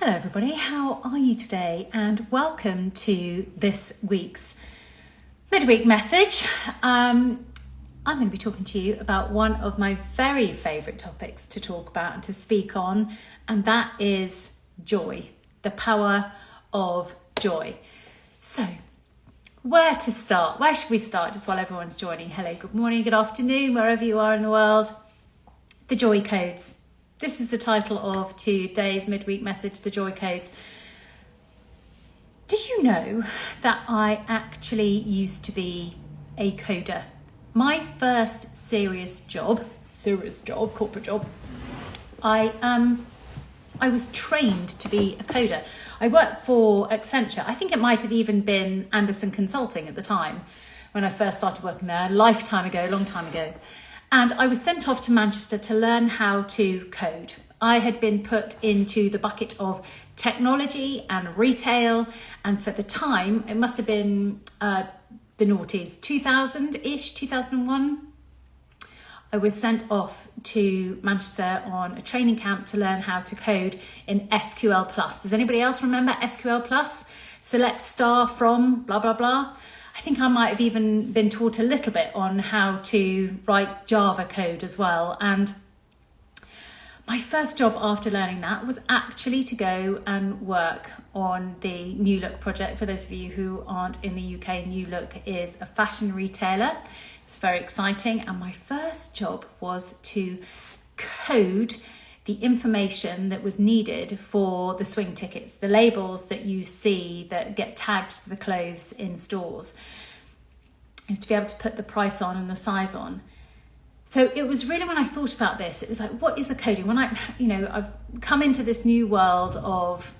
Hello everybody, how are you today? And welcome to this week's midweek message. I'm going to be talking to you about one of my very favourite topics to talk about and to speak on, and that is joy, the power of joy. So, where to start? Where should we start just while everyone's joining? Hello, good morning, good afternoon, wherever you are in the world. The joy codes. This is the title of today's midweek message, the joy codes. Did you know that I actually used to be a coder? My first serious job, corporate job, I was trained to be a coder. I worked for Accenture. I think it might have even been Anderson Consulting at the time when I first started working there, a long time ago. And I was sent off to Manchester to learn how to code. I had been put into the bucket of technology and retail. And for the time, it must have been the noughties, 2000-ish, 2001. I was sent off to Manchester on a training camp to learn how to code in SQL+. Does anybody else remember SQL+? Select star from blah, blah, blah. I think I might have even been taught a little bit on how to write Java code as well. And my first job after learning that was actually to go and work on the New Look project. For those of you who aren't in the UK, New Look is a fashion retailer. It's very exciting. And my first job was to code the information that was needed for the swing tickets, the labels that you see that get tagged to the clothes in stores. It was to be able to put the price on and the size on. So it was really when I thought about this, it was like, what is the coding? When I've come into this new world of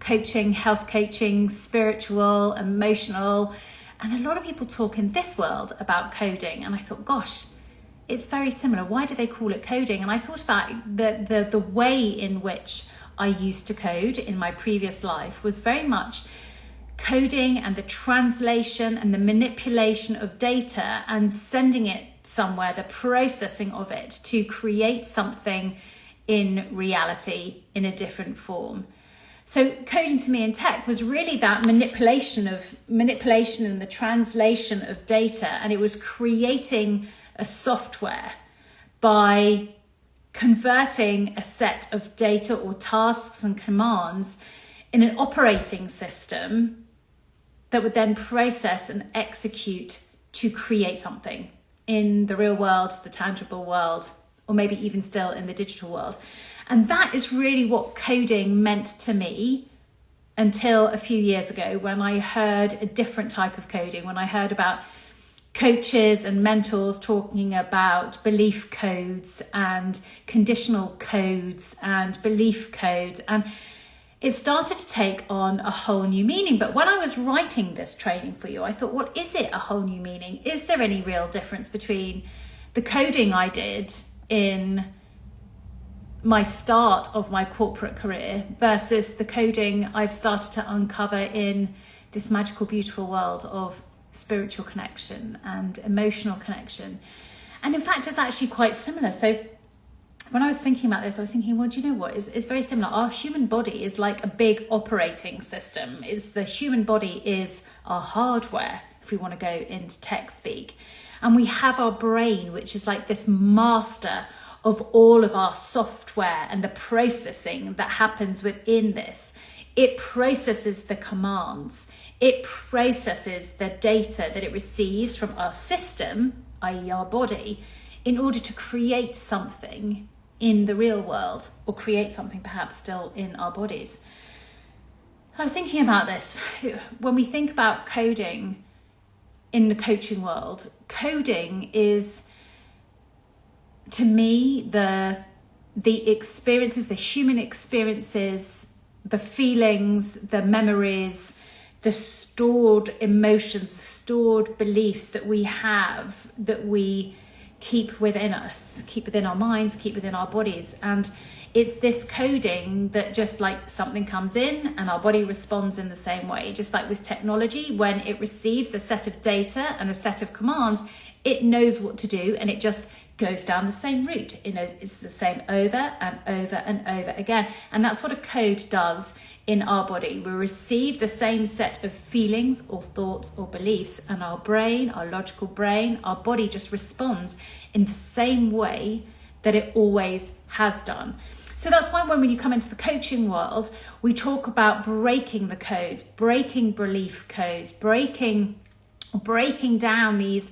coaching, health coaching, spiritual, emotional, and a lot of people talk in this world about coding. And I thought, gosh, it's very similar. Why do they call it coding? And I thought about the way in which I used to code in my previous life was very much coding and the translation and the manipulation of data and sending it somewhere, the processing of it to create something in reality in a different form. So coding to me in tech was really that manipulation and the translation of data, and it was creating a software by converting a set of data or tasks and commands in an operating system that would then process and execute to create something in the real world, the tangible world, or maybe even still in the digital world. And that is really what coding meant to me until a few years ago when I heard a different type of coding, when I heard about coaches and mentors talking about belief codes and conditional codes and belief codes, and it started to take on a whole new meaning. But when I was writing this training for you, I thought, what is it, a whole new meaning? Is there any real difference between the coding I did in my start of my corporate career versus the coding I've started to uncover in this magical, beautiful world of spiritual connection and emotional connection? And in fact, it's actually quite similar. So when I was thinking about this, I was thinking, well, do you know what? It's very similar. Our human body is like a big operating system. The human body is our hardware, if we want to go into tech speak. And we have our brain, which is like this master of all of our software and the processing that happens within this. It processes the commands. It processes the data that it receives from our system, i.e. our body, in order to create something in the real world, or create something perhaps still in our bodies. I was thinking about this. When we think about coding in the coaching world, coding is, to me, the experiences, the human experiences, the feelings, the memories, the stored emotions, stored beliefs that we have, that we keep within us, keep within our minds, keep within our bodies. And it's this coding that just like something comes in and our body responds in the same way. Just like with technology, when it receives a set of data and a set of commands, it knows what to do and it just goes down the same route. It's the same over and over and over again. And that's what a code does in our body. We receive the same set of feelings or thoughts or beliefs, and our brain, our logical brain, our body just responds in the same way that it always has done. So that's why when you come into the coaching world, we talk about breaking the codes, breaking belief codes, breaking down these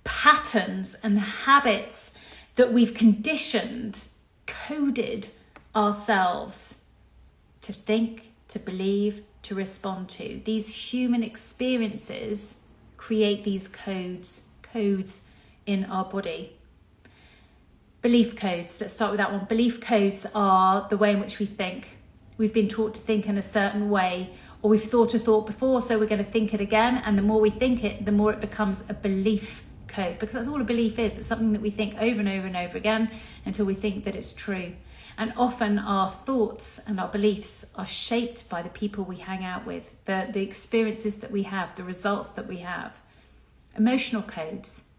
patterns and habits that we've conditioned, coded ourselves to think, to believe, to respond to. These human experiences create these codes in our body. Belief codes, let's start with that one. Belief codes are the way in which we think. We've been taught to think in a certain way, or we've thought a thought before, so we're going to think it again. And the more we think it, the more it becomes a belief code, because that's all a belief is. It's something that we think over and over and over again until we think that it's true. And often our thoughts and our beliefs are shaped by the people we hang out with, the experiences that we have, the results that we have. Emotional codes,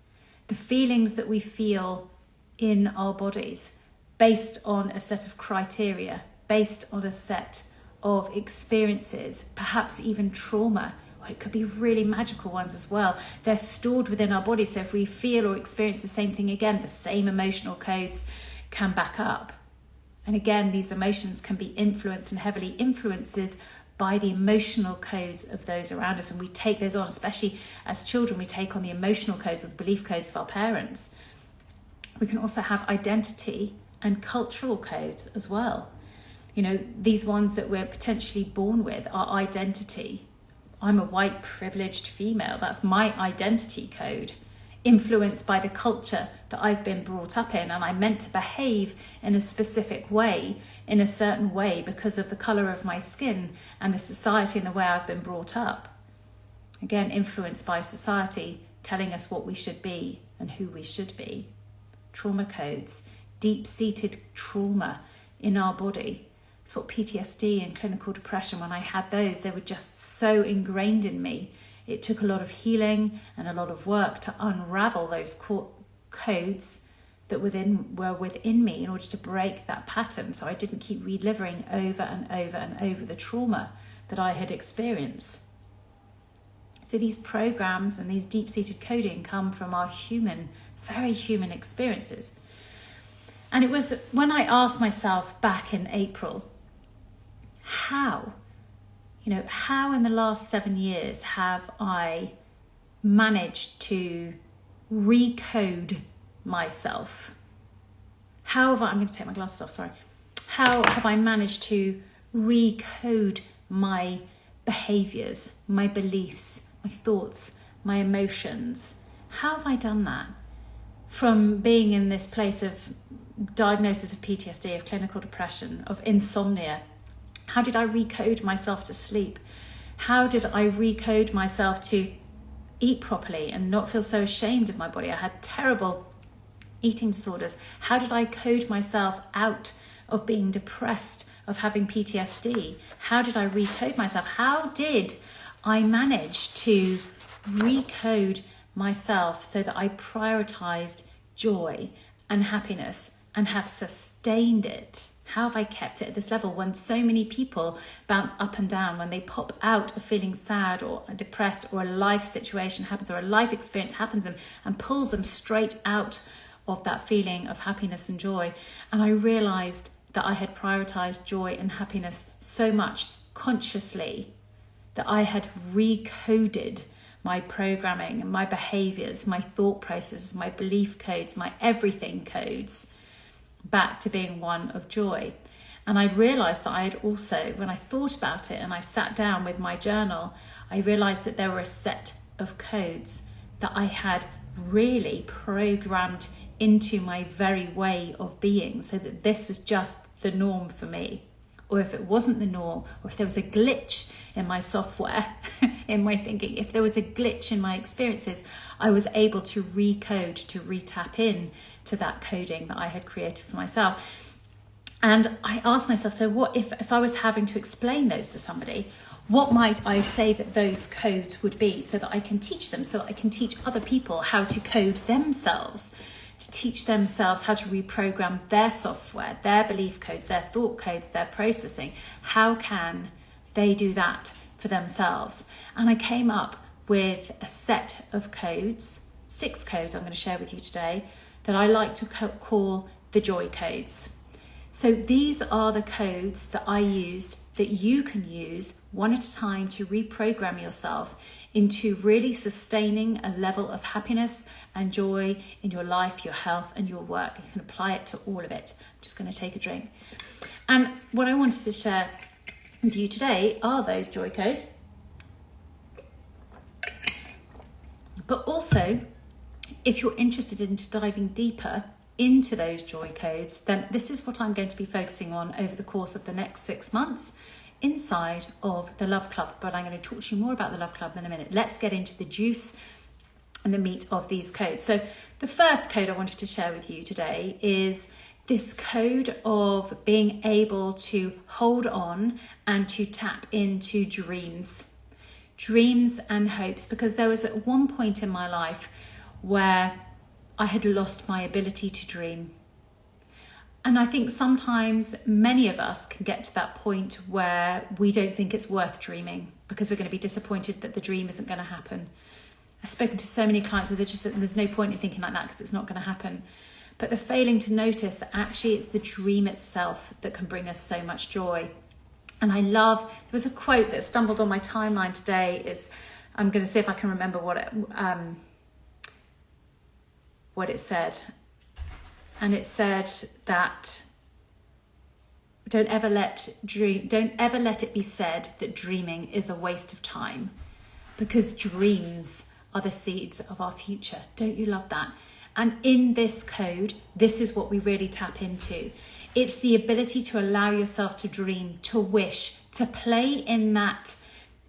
the feelings that we feel in our bodies based on a set of criteria, based on a set of experiences, perhaps even trauma, or it could be really magical ones as well. They're stored within our body, so if we feel or experience the same thing again, the same emotional codes can back up. And again, these emotions can be influenced and heavily influences by the emotional codes of those around us. And we take those on, especially as children, we take on the emotional codes or the belief codes of our parents. We can also have identity and cultural codes as well. You know, these ones that we're potentially born with, our identity. I'm a white privileged female. That's my identity code, influenced by the culture that I've been brought up in, and I'm meant to behave in a specific way, in a certain way, because of the colour of my skin and the society and the way I've been brought up. Again, influenced by society telling us what we should be and who we should be. Trauma codes, deep-seated trauma in our body. It's what PTSD and clinical depression, when I had those, they were just so ingrained in me. It took a lot of healing and a lot of work to unravel those codes that were within me in order to break that pattern, so I didn't keep reliving over and over and over the trauma that I had experienced. So these programs and these deep-seated coding come from our human, very human experiences. And it was when I asked myself back in April, how in the last 7 years have I managed to recode myself? I'm going to take my glasses off, sorry. How have I managed to recode my behaviours, my beliefs, my thoughts, my emotions? How have I done that? From being in this place of diagnosis of PTSD, of clinical depression, of insomnia, how did I recode myself to sleep? How did I recode myself to eat properly and not feel so ashamed of my body? I had terrible eating disorders. How did I code myself out of being depressed, of having PTSD? How did I recode myself? How did I manage to recode myself so that I prioritized joy and happiness and have sustained it? How have I kept it at this level when so many people bounce up and down when they pop out of feeling sad or depressed, or a life situation happens or a life experience happens and pulls them straight out of that feeling of happiness and joy? And I realized that I had prioritized joy and happiness so much consciously that I had recoded my programming and my behaviors, my thought processes, my belief codes, my everything codes, back to being one of joy. And I realized that I had also, when I thought about it and I sat down with my journal, I realized that there were a set of codes that I had really programmed into my very way of being, so that this was just the norm for me. Or if it wasn't the norm, or if there was a glitch in my software, in my thinking, if there was a glitch in my experiences, I was able to recode, to re-tap in to that coding that I had created for myself. And I asked myself, so what if I was having to explain those to somebody, what might I say that those codes would be, so that I can teach them, so that I can teach other people how to code themselves to teach themselves how to reprogram their software, their belief codes, their thought codes, their processing. How can they do that for themselves? And I came up with a set of codes, 6 codes I'm going to share with you today, that I like to call the joy codes. So these are the codes that I used that you can use one at a time to reprogram yourself into really sustaining a level of happiness and joy in your life, your health and your work. You can apply it to all of it. I'm just going to take a drink. And what I wanted to share with you today are those joy codes. But also, if you're interested in diving deeper into those joy codes, then this is what I'm going to be focusing on over the course of the next 6 months inside of the Love Club. But I'm going to talk to you more about the Love Club in a minute. Let's get into the juice and the meat of these codes. So the first code I wanted to share with you today is this code of being able to hold on and to tap into dreams and hopes, because there was at one point in my life where I had lost my ability to dream. And I think sometimes many of us can get to that point where we don't think it's worth dreaming because we're going to be disappointed that the dream isn't going to happen. I've spoken to so many clients where there's no point in thinking like that because it's not going to happen. But they're failing to notice that actually it's the dream itself that can bring us so much joy. And I love, there was a quote that stumbled on my timeline today. I'm going to see if I can remember what it said. And it said that don't ever let it be said that dreaming is a waste of time, because dreams are the seeds of our future. Don't you love that? And in this code, this is what we really tap into. It's the ability to allow yourself to dream, to wish, to play in that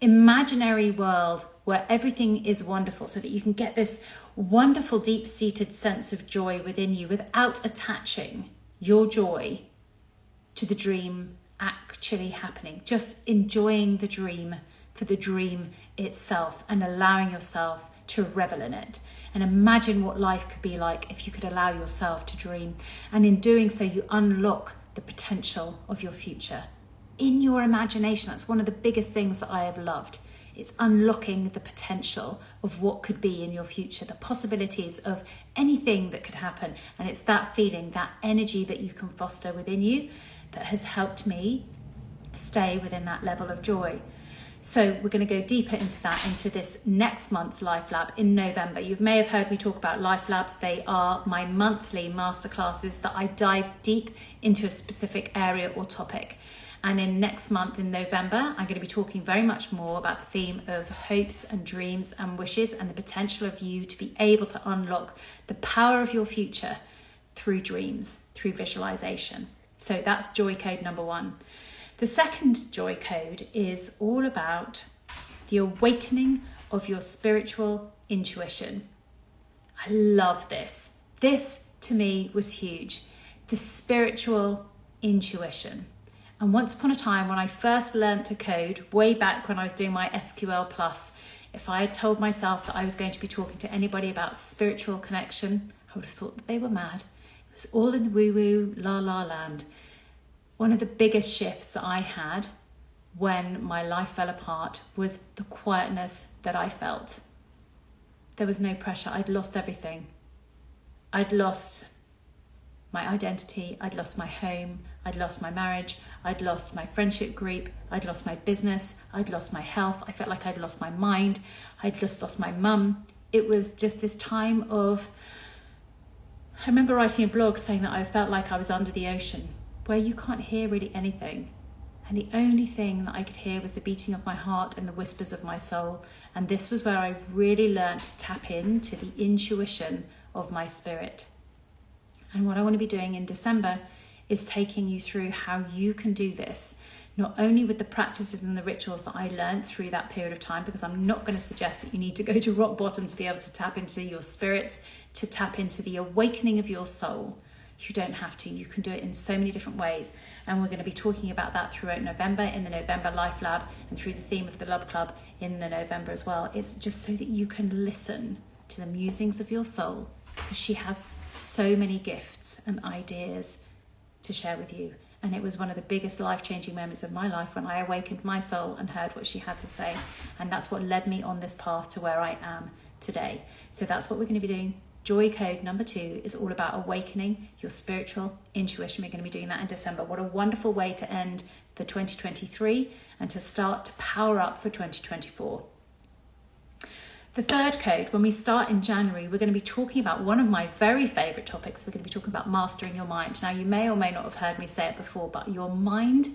imaginary world where everything is wonderful, so that you can get this wonderful deep-seated sense of joy within you without attaching your joy to the dream actually happening. Just enjoying the dream for the dream itself and allowing yourself to revel in it. And imagine what life could be like if you could allow yourself to dream. And in doing so, you unlock the potential of your future in your imagination. That's one of the biggest things that I have loved. It's unlocking the potential of what could be in your future, the possibilities of anything that could happen. And it's that feeling, that energy that you can foster within you that has helped me stay within that level of joy. So we're going to go deeper into that, into this next month's Life Lab in November. You may have heard me talk about Life Labs. They are my monthly masterclasses that I dive deep into a specific area or topic. And in next month in November, I'm going to be talking very much more about the theme of hopes and dreams and wishes, and the potential of you to be able to unlock the power of your future through dreams, through visualization. So that's joy code number 1. The second joy code is all about the awakening of your spiritual intuition. I love this. This to me was huge. The spiritual intuition. And once upon a time, when I first learned to code, way back when I was doing my SQL+, if I had told myself that I was going to be talking to anybody about spiritual connection, I would have thought that they were mad. It was all in the woo-woo, la-la land. One of the biggest shifts that I had when my life fell apart was the quietness that I felt. There was no pressure. I'd lost everything. I'd lost my identity. I'd lost my home. I'd lost my marriage. I'd lost my friendship group. I'd lost my business. I'd lost my health. I felt like I'd lost my mind. I'd just lost my mum. It was just this time of, I remember writing a blog saying that I felt like I was under the ocean, where you can't hear really anything. And the only thing that I could hear was the beating of my heart and the whispers of my soul. And this was where I really learned to tap into the intuition of my spirit. And what I want to be doing in December is taking you through how you can do this, not only with the practices and the rituals that I learned through that period of time, because I'm not going to suggest that you need to go to rock bottom to be able to tap into your spirit, to tap into the awakening of your soul. You don't have to. You can do it in so many different ways. And we're going to be talking about that throughout November in the November Life Lab, and through the theme of the Love Club in the November as well. It's just so that you can listen to the musings of your soul, because she has so many gifts and ideas to share with you. And it was one of the biggest life-changing moments of my life when I awakened my soul and heard what she had to say. And that's what led me on this path to where I am today. So that's what we're going to be doing. Joy code number 2 is all about awakening your spiritual intuition. We're going to be doing that in December. What a wonderful way to end the 2023 and to start to power up for 2024. The third code, when we start in January, we're going to be talking about one of my very favourite topics. We're going to be talking about mastering your mind. Now, you may or may not have heard me say it before, but your mind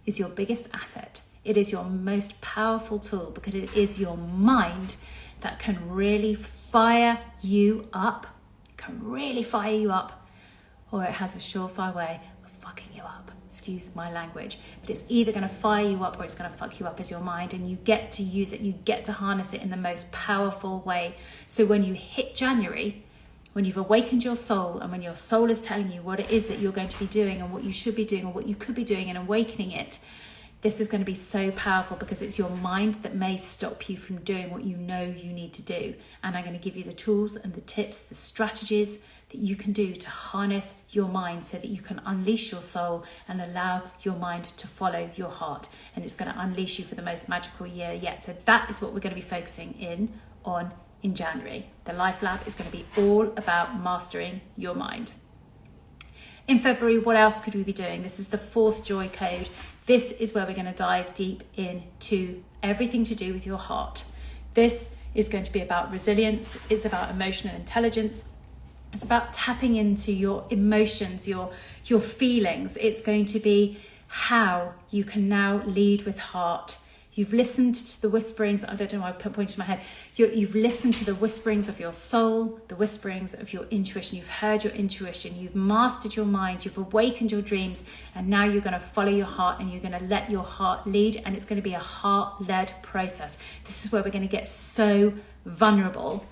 is your biggest asset. It is your most powerful tool because it is your mind that can really fire you up. It can really fire you up, or it has a surefire way of fucking you up. Excuse my language, but it's either going to fire you up or it's going to fuck you up as your mind, and you get to use it, you get to harness it in the most powerful way. So when you hit January, when you've awakened your soul and when your soul is telling you what it is that you're going to be doing and what you should be doing or what you could be doing and awakening it, this is going to be so powerful because it's your mind that may stop you from doing what you know you need to do. And I'm going to give you the tools and the tips, the strategies that you can do to harness your mind so that you can unleash your soul and allow your mind to follow your heart. And it's going to unleash you for the most magical year yet. So that is what we're going to be focusing on in January. The Life Lab is going to be all about mastering your mind. In February, what else could we be doing? This is the 4th joy code. This is where we're going to dive deep into everything to do with your heart. This is going to be about resilience. It's about emotional intelligence. It's about tapping into your emotions, your feelings. It's going to be how you can now lead with heart. You've listened to the whisperings. I don't know why I pointed my head. You've listened to the whisperings of your soul, the whisperings of your intuition. You've heard your intuition. You've mastered your mind. You've awakened your dreams. And now you're going to follow your heart and you're going to let your heart lead. And it's going to be a heart-led process. This is where we're going to get so vulnerable,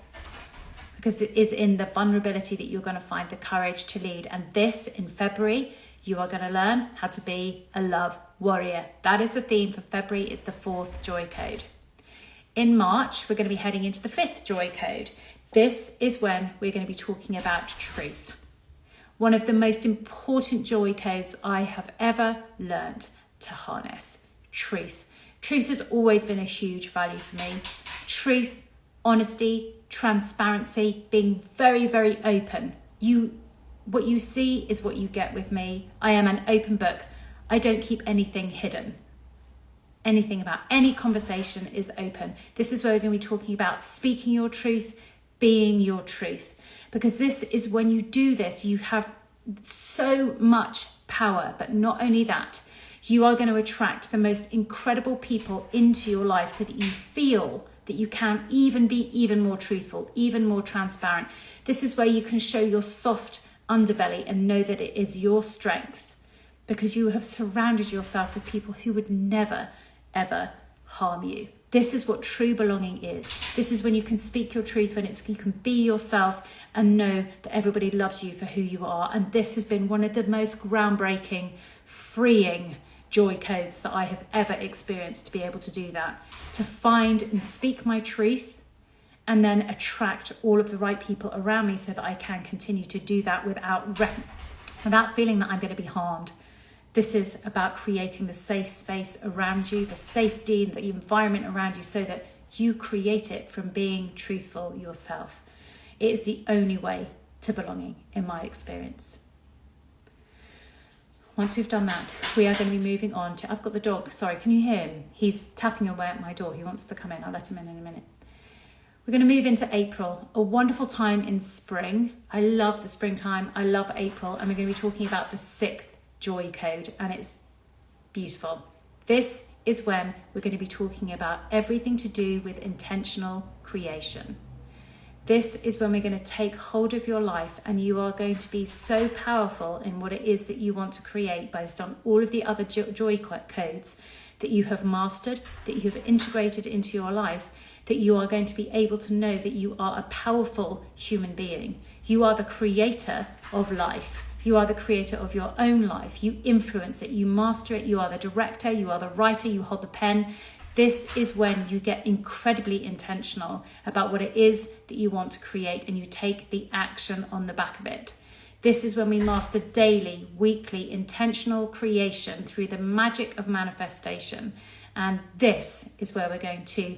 because it is in the vulnerability that you're going to find the courage to lead. And this, in February, you are going to learn how to be a love warrior. That is the theme for February. It's the 4th joy code. In March, we're going to be heading into the 5th joy code. This is when we're going to be talking about truth. One of the most important joy codes I have ever learnt to harness. Truth. Truth has always been a huge value for me. Truth, honesty, transparency, being very, very open. What you see is what you get with me. I am an open book. I don't keep anything hidden. Anything about any conversation is open. This is where we're going to be talking about speaking your truth, being your truth. Because this is when you do this, you have so much power. But not only that, you are going to attract the most incredible people into your life so that you feel that you can even be even more truthful, even more transparent. This is where you can show your soft underbelly and know that it is your strength, because you have surrounded yourself with people who would never, ever harm you. This is what true belonging is. This is when you can speak your truth, when you can be yourself and know that everybody loves you for who you are. And this has been one of the most groundbreaking, freeing joy codes that I have ever experienced, to be able to do that, to find and speak my truth and then attract all of the right people around me so that I can continue to do that without feeling that I'm going to be harmed. This is about creating the safe space around you, the safety and the environment around you, so that you create it from being truthful yourself. It is the only way to belonging, in my experience. Once we've done that, we are going to be moving on to, I've got the dog, sorry, can you hear him? He's tapping away at my door. He wants to come in. I'll let him in a minute. We're going to move into April, a wonderful time in spring. I love the springtime. I love April. And we're going to be talking about the 6th joy code, and it's beautiful. This is when we're going to be talking about everything to do with intentional creation. This is when we're going to take hold of your life, and you are going to be so powerful in what it is that you want to create based on all of the other joy codes that you have mastered, that you have integrated into your life, that you are going to be able to know that you are a powerful human being. You are the creator of life. You are the creator of your own life. You influence it, you master it. You are the director, you are the writer, you hold the pen. This is when you get incredibly intentional about what it is that you want to create and you take the action on the back of it. This is when we master daily, weekly, intentional creation through the magic of manifestation. And this is where we're going to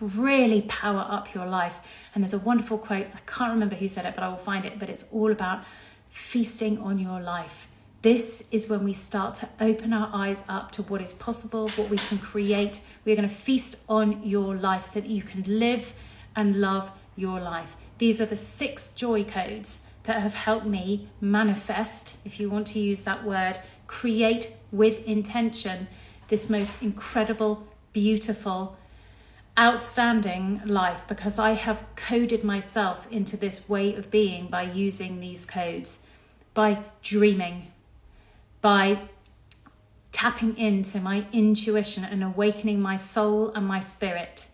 really power up your life. And there's a wonderful quote, I can't remember who said it, but I will find it, but it's all about feasting on your life. This is when we start to open our eyes up to what is possible, what we can create. We're going to feast on your life so that you can live and love your life. These are the 6 joy codes that have helped me manifest, if you want to use that word, create with intention this most incredible, beautiful, outstanding life, because I have coded myself into this way of being by using these codes, by dreaming, by tapping into my intuition and awakening my soul and my spirit,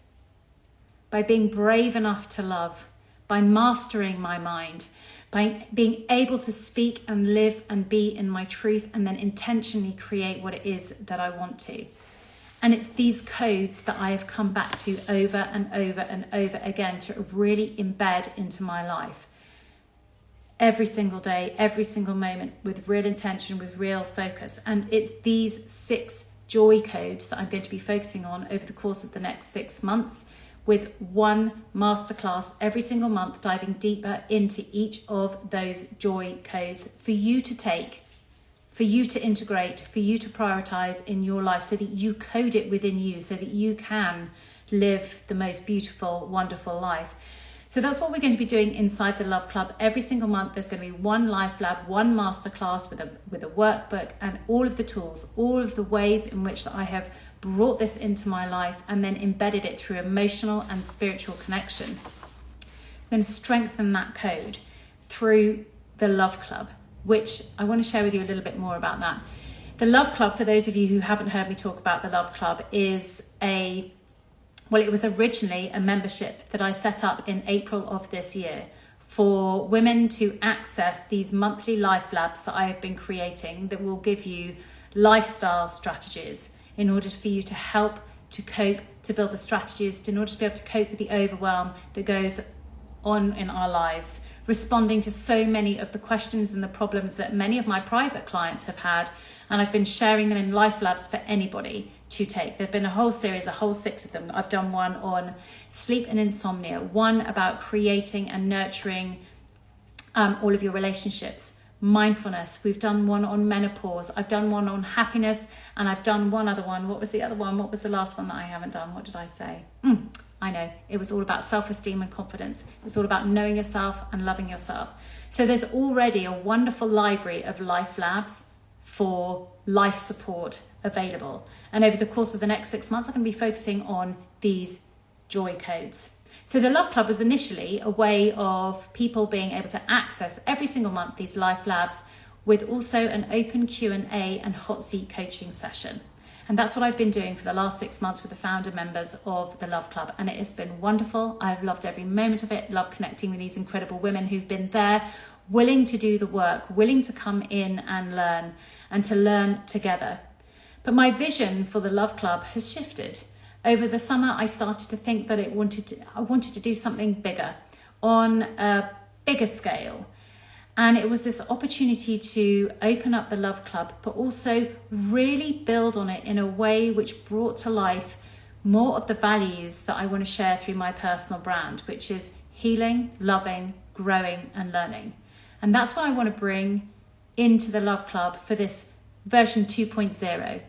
by being brave enough to love, by mastering my mind, by being able to speak and live and be in my truth and then intentionally create what it is that I want to. And it's these codes that I have come back to over and over and over again to really embed into my life. Every single day, every single moment, with real intention, with real focus. And it's these 6 joy codes that I'm going to be focusing on over the course of the next 6 months, with one masterclass every single month, diving deeper into each of those joy codes for you to take, for you to integrate, for you to prioritize in your life, so that you code it within you, so that you can live the most beautiful, wonderful life. So that's what we're going to be doing inside the Love Club. Every single month, there's going to be one life lab, one masterclass with a workbook and all of the tools, all of the ways in which I have brought this into my life and then embedded it through emotional and spiritual connection. I'm going to strengthen that code through the Love Club, which I want to share with you a little bit more about that. The Love Club, for those of you who haven't heard me talk about the Love Club, is it was originally a membership that I set up in April of this year for women to access these monthly life labs that I have been creating that will give you lifestyle strategies in order for you to help to cope, to build the strategies, in order to be able to cope with the overwhelm that goes on in our lives, responding to so many of the questions and the problems that many of my private clients have had. And I've been sharing them in life labs for anybody to take. There's been a whole series, a whole 6 of them. I've done one on sleep and insomnia, one about creating and nurturing all of your relationships, mindfulness. We've done one on menopause. I've done one on happiness, and I've done one other one. What was the other one? What was the last one that I haven't done? What did I say? I know. It was all about self-esteem and confidence. It was all about knowing yourself and loving yourself. So there's already a wonderful library of life labs for life support available. And over the course of the next 6 months, I'm going to be focusing on these joy codes. So the Love Club was initially a way of people being able to access every single month these life labs, with also an open Q&A and hot seat coaching session. And that's what I've been doing for the last 6 months with the founder members of the Love Club. And it has been wonderful. I've loved every moment of it, loved connecting with these incredible women who've been there, willing to do the work, willing to come in and learn, and to learn together. But my vision for the Love Club has shifted. Over the summer, I started to think that I wanted to do something bigger, on a bigger scale. And it was this opportunity to open up the Love Club, but also really build on it in a way which brought to life more of the values that I want to share through my personal brand, which is healing, loving, growing, and learning. And that's what I want to bring into the Love Club for this version 2.0.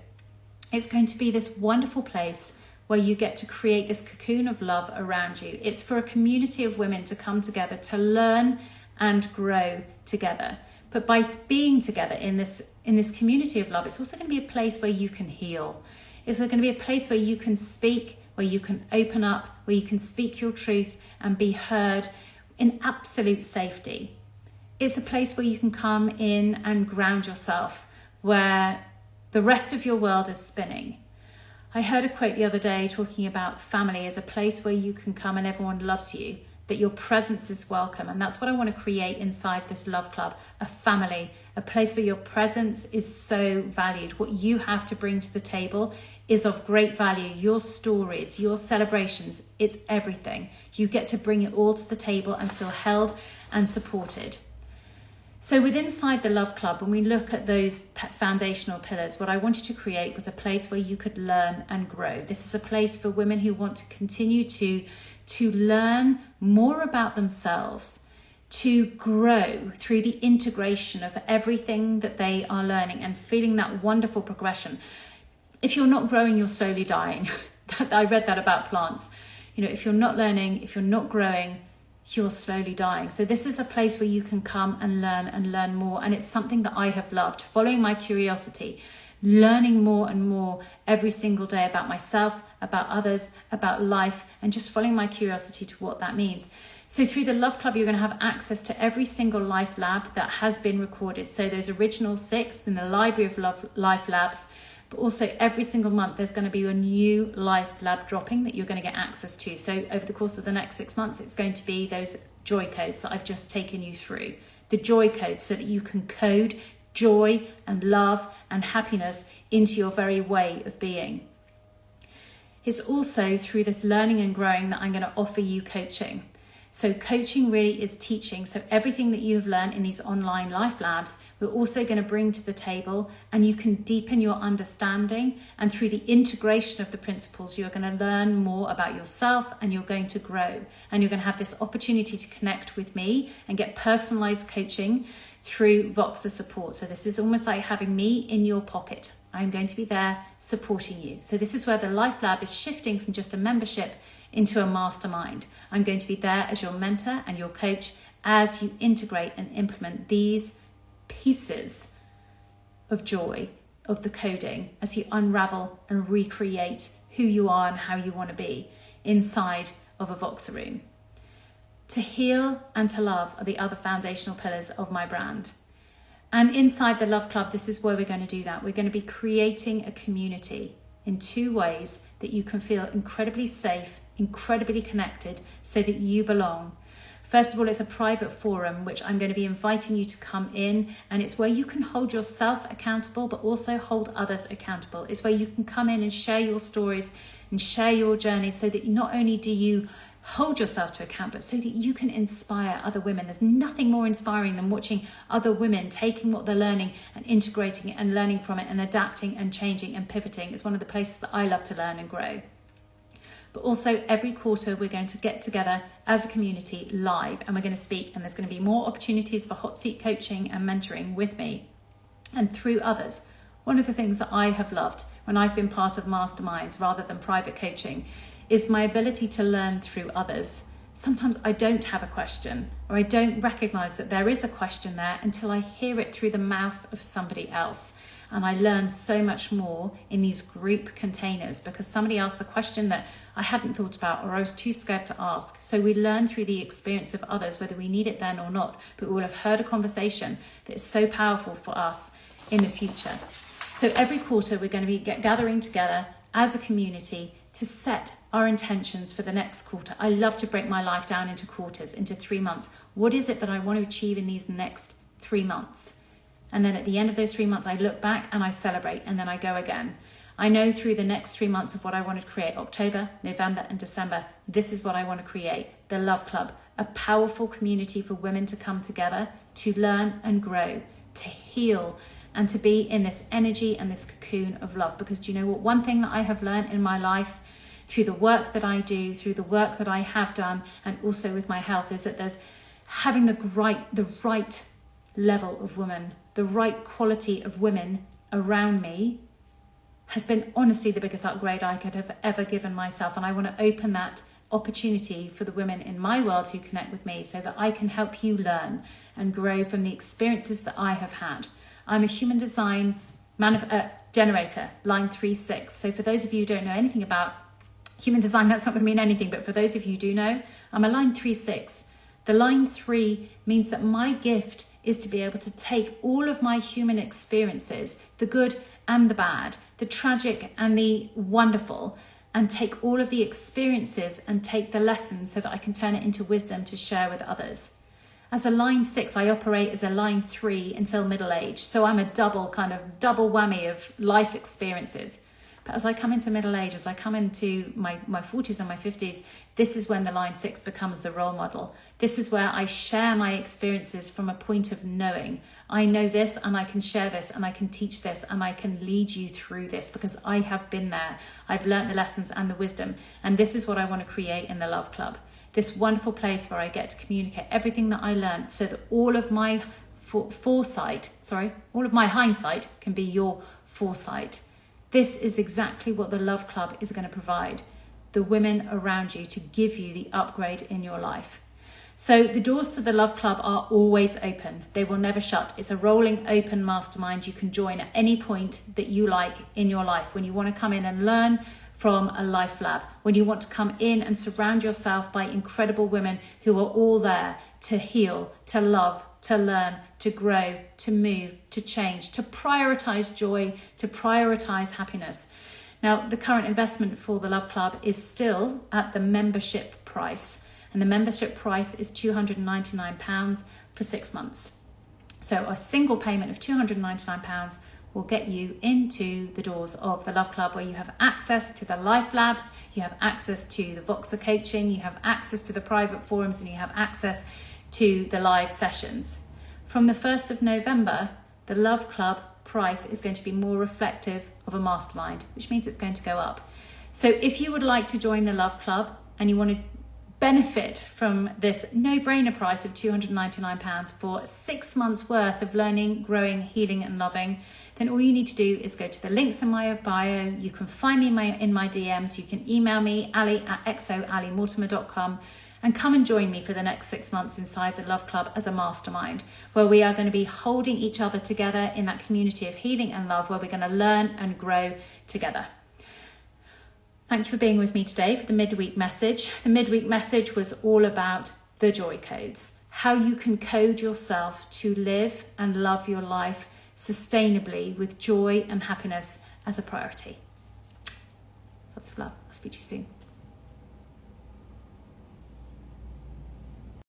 It's going to be this wonderful place where you get to create this cocoon of love around you. It's for a community of women to come together, to learn and grow together. But by being together in this community of love, it's also going to be a place where you can heal. It's going to be a place where you can speak, where you can open up, where you can speak your truth and be heard in absolute safety. It's a place where you can come in and ground yourself, where the rest of your world is spinning. I heard a quote the other day talking about family as a place where you can come and everyone loves you, that your presence is welcome. And that's what I want to create inside this Love Club, a family, a place where your presence is so valued. What you have to bring to the table is of great value. Your stories, your celebrations, it's everything. You get to bring it all to the table and feel held and supported. So within inside the Love Club, when we look at those foundational pillars, what I wanted to create was a place where you could learn and grow. This is a place for women who want to continue to learn more about themselves, to grow through the integration of everything that they are learning and feeling that wonderful progression. If you're not growing, you're slowly dying. I read that about plants. You know, if you're not learning, if you're not growing, you're slowly dying. So this is a place where you can come and learn more. And it's something that I have loved, following my curiosity, learning more and more every single day about myself, about others, about life, and just following my curiosity to what that means. So through the Love Club, you're going to have access to every single life lab that has been recorded. So those original 6 in the library of life labs, but also every single month there's going to be a new life lab dropping that you're going to get access to. So over the course of the next 6 months, it's going to be those joy codes that I've just taken you through. The joy codes, so that you can code joy and love and happiness into your very way of being. It's also through this learning and growing that I'm going to offer you coaching. So coaching really is teaching. So everything that you have learned in these online life labs, we're also going to bring to the table, and you can deepen your understanding. And through the integration of the principles, you're going to learn more about yourself, and you're going to grow. And you're going to have this opportunity to connect with me and get personalized coaching through Voxer support. So this is almost like having me in your pocket. I'm going to be there supporting you. So this is where the Life Lab is shifting from just a membership into a mastermind. I'm going to be there as your mentor and your coach as you integrate and implement these pieces of joy, of the coding, as you unravel and recreate who you are and how you want to be inside of a Voxer room. To heal and to love are the other foundational pillars of my brand. And inside the Love Club, this is where we're going to do that. We're going to be creating a community in 2 ways that you can feel incredibly safe, incredibly connected, so that you belong. First of all, it's a private forum, which I'm going to be inviting you to come in, and it's where you can hold yourself accountable, but also hold others accountable. It's where you can come in and share your stories and share your journey, so that not only do you hold yourself to account, but so that you can inspire other women. There's nothing more inspiring than watching other women taking what they're learning and integrating it and learning from it and adapting and changing and pivoting. It's one of the places that I love to learn and grow. But also every quarter we're going to get together as a community live, and we're going to speak, and there's going to be more opportunities for hot seat coaching and mentoring with me and through others. One of the things that I have loved when I've been part of masterminds rather than private coaching is my ability to learn through others. Sometimes I don't have a question, or I don't recognize that there is a question there until I hear it through the mouth of somebody else. And I learn so much more in these group containers because somebody asked a question that I hadn't thought about, or I was too scared to ask. So we learn through the experience of others, whether we need it then or not, but we will have heard a conversation that is so powerful for us in the future. So every quarter we're going to be gathering together as a community to set our intentions for the next quarter. I love to break my life down into quarters, into 3 months. What is it that I want to achieve in these next 3 months? And then at the end of those 3 months, I look back and I celebrate, and then I go again. I know through the next 3 months of what I want to create, October, November, and December, this is what I want to create. The Love Club, a powerful community for women to come together, to learn and grow, to heal, and to be in this energy and this cocoon of love. Because do you know what? One thing that I have learned in my life through the work that I do, through the work that I have done, and also with my health, is that there's having the right level of women, the right quality of women around me has been honestly the biggest upgrade I could have ever given myself. And I want to open that opportunity for the women in my world who connect with me so that I can help you learn and grow from the experiences that I have had. I'm a human design generator, line 3-6. So for those of you who don't know anything about human design, that's not going to mean anything. But for those of you who do know, I'm a line 3-6. The line 3 means that my gift is to be able to take all of my human experiences, the good and the bad, the tragic and the wonderful, and take all of the experiences and take the lessons so that I can turn it into wisdom to share with others. As a line 6, I operate as a line 3 until middle age. So I'm a double whammy of life experiences. But as I come into middle age, as I come into my 40s and my 50s, this is when the line 6 becomes the role model. This is where I share my experiences from a point of knowing. I know this and I can share this and I can teach this and I can lead you through this because I have been there. I've learnt the lessons and the wisdom. And this is what I want to create in the Love Club. This wonderful place where I get to communicate everything that I learned so that all of my all of my hindsight can be your foresight. This is exactly what the Love Club is going to provide. The women around you to give you the upgrade in your life. So the doors to the Love Club are always open. They will never shut. It's a rolling open mastermind. You can join at any point that you like in your life. When you want to come in and learn from a life lab, when you want to come in and surround yourself by incredible women who are all there to heal, to love, to learn, to grow, to move, to change, to prioritize joy, to prioritize happiness. Now, the current investment for the Love Club is still at the membership price, and the membership price is £299 for 6 months. So a single payment of £299 will get you into the doors of the Love Club, where you have access to the life labs, you have access to the Voxer coaching, you have access to the private forums, and you have access to the live sessions. From the 1st of November, the Love Club price is going to be more reflective of a mastermind, which means it's going to go up. So if you would like to join the Love Club and you want to benefit from this no-brainer price of £299 for 6 months worth of learning, growing, healing and loving, then all you need to do is go to the links in my bio. You can find me in my DMs. You can email me, ali@xoalimortimer.com, and come and join me for the next 6 months inside the Love Club as a mastermind, where we are going to be holding each other together in that community of healing and love, where we're going to learn and grow together. Thank you for being with me today for the midweek message. The midweek message was all about the joy codes, how you can code yourself to live and love your life sustainably with joy and happiness as a priority. Lots of love. I'll speak to you soon.